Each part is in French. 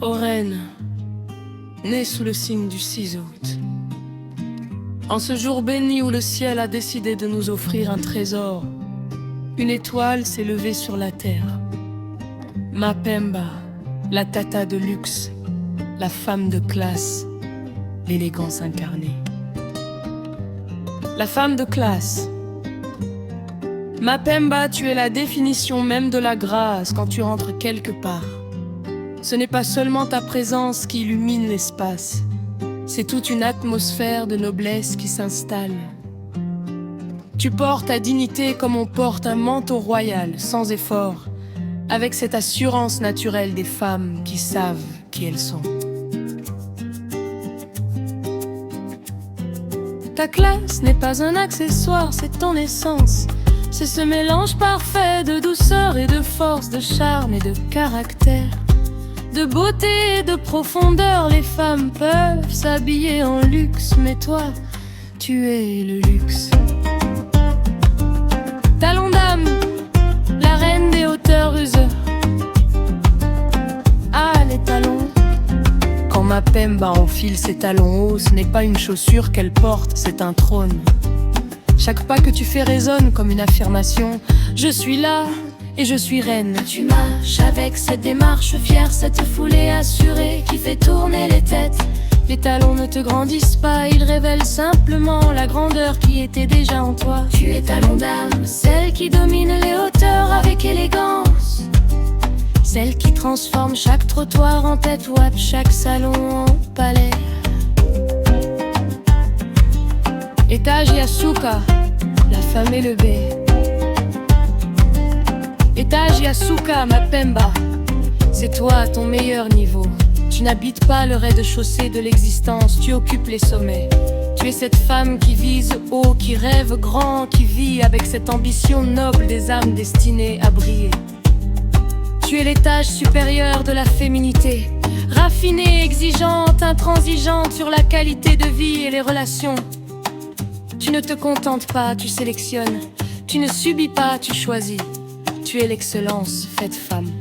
Ô reine, née sous le signe du 6 août, en ce jour béni où le ciel a décidé de nous offrir un trésor, une étoile s'est levée sur la terre. Mapemba, la tata de luxe, la femme de classe, l'élégance incarnée. La femme de classe. Mapemba, tu es la définition même de la grâce quand tu rentres quelque part. Ce n'est pas seulement ta présence qui illumine l'espace, c'est toute une atmosphère de noblesse qui s'installe. Tu portes ta dignité comme on porte un manteau royal, sans effort, avec cette assurance naturelle des femmes qui savent qui elles sont. Ta classe n'est pas un accessoire, c'est ton essence. C'est ce mélange parfait de douceur et de force, de charme et de caractère. De beauté et de profondeur, les femmes peuvent s'habiller en luxe, mais toi, tu es le luxe. Talon d'âme, la reine des hauteurs useurs. Ah, les talons. Quand Mapemba enfile ses talons hauts, ce n'est pas une chaussure qu'elle porte, c'est un trône. Chaque pas que tu fais résonne comme une affirmation. Je suis là et je suis reine. Tu marches avec cette démarche fière, cette foulée assurée qui fait tourner les têtes. Les talons ne te grandissent pas, ils révèlent simplement la grandeur qui était déjà en toi. Tu es talon d'âme, celle qui domine les hauteurs avec élégance, celle qui transforme chaque trottoir en tête wap, chaque salon en palais. Étage Yasuka, la femme élevée. Étage Yasuka, Mapemba, c'est toi à ton meilleur niveau. Tu n'habites pas le rez-de-chaussée de l'existence, tu occupes les sommets. Tu es cette femme qui vise haut, qui rêve grand, qui vit avec cette ambition noble des âmes destinées à briller. Tu es l'étage supérieur de la féminité, raffinée, exigeante, intransigeante sur la qualité de vie et les relations. Tu ne te contentes pas, tu sélectionnes. Tu ne subis pas, tu choisis. Tu es l'excellence faite femme.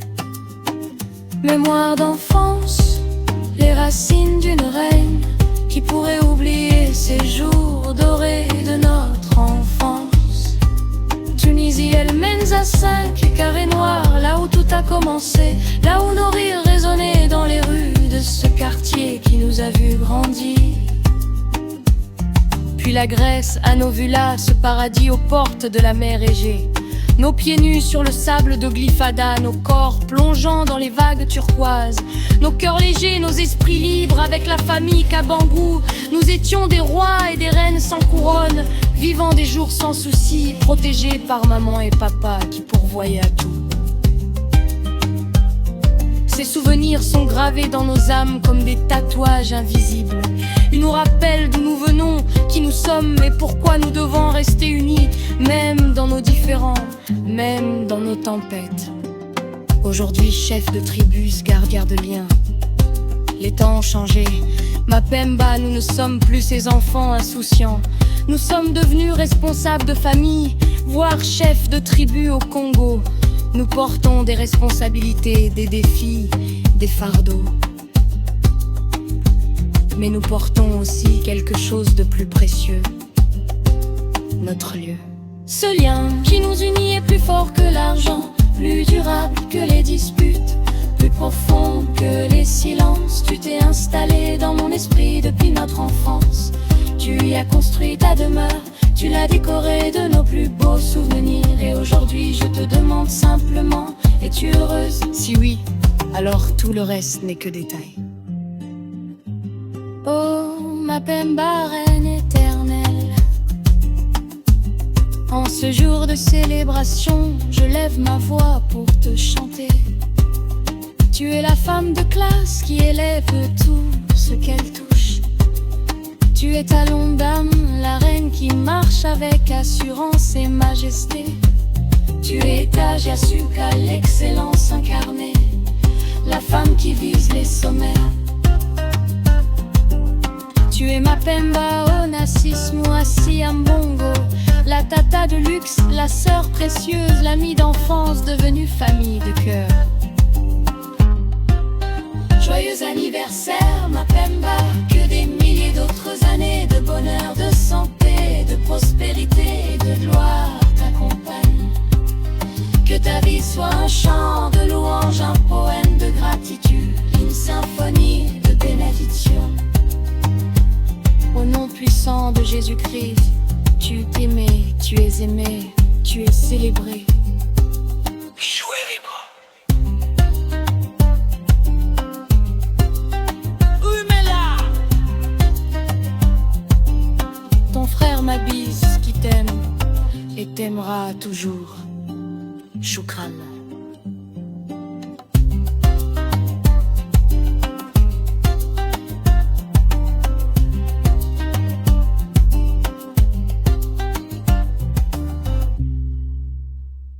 Mémoire d'enfance, les racines d'une reine qui pourrait oublier ces jours dorés de notre enfance. Tunisie, elle mène à 5 carrés noirs, là où tout a commencé, là où nos rires résonnaient dans les rues de ce quartier qui nous a vus grandir. Puis la Grèce, à nos vues là, ce paradis aux portes de la mer Égée. Nos pieds nus sur le sable de Glyphada, nos corps plongeant dans les vagues turquoises, nos cœurs légers, nos esprits libres avec la famille Kabangou. Nous étions des rois et des reines sans couronne, vivant des jours sans soucis, protégés par maman et papa qui pourvoyaient à tout. Ces souvenirs sont gravés dans nos âmes comme des tatouages invisibles. Ils nous rappellent d'où nous venons, qui nous sommes et pourquoi nous devons rester unis, même dans nos différends, même dans nos tempêtes. Aujourd'hui, chef de tribus, gardien de liens. Les temps ont changé. Mapemba, nous ne sommes plus ces enfants insouciants. Nous sommes devenus responsables de famille, voire chefs de tribus au Congo. Nous portons des responsabilités, des défis, des fardeaux. Mais nous portons aussi quelque chose de plus précieux, notre lieu. Ce lien qui nous unit est plus fort que l'argent, plus durable que les disputes, plus profond que les silences. Tu t'es installé dans mon esprit depuis notre enfance. Tu y as construit ta demeure, tu l'as décorée de nos plus beaux souvenirs. Et aujourd'hui je te demande simplement, es-tu heureuse? Si oui, alors tout le reste n'est que détail. Oh, Mapemba, reine éternelle, en ce jour de célébration, je lève ma voix pour te chanter. Tu es la femme de classe qui élève tout ce qu'elle touche. Tu es talon d'âme, la reine qui marche avec assurance et majesté. Tu es étage Yasuka, l'excellence incarnée, la femme qui vise les sommets. Tu es Mapemba, Onassis, Moassi, Ambongo, la tata de luxe, la sœur précieuse, l'amie d'enfance devenue famille de cœur. Joyeux anniversaire, ma Pemba. Que des milliers d'autres années de bonheur, de santé, de prospérité et de gloire t'accompagnent. Que ta vie soit un chant de louange, un poème de gratitude, une symphonie de bénédiction. Au nom puissant de Jésus-Christ, tu es aimé, tu es aimé, tu es célébré. Jouez les bras. Ton frère Mabis qui t'aime et t'aimera toujours. Choukran.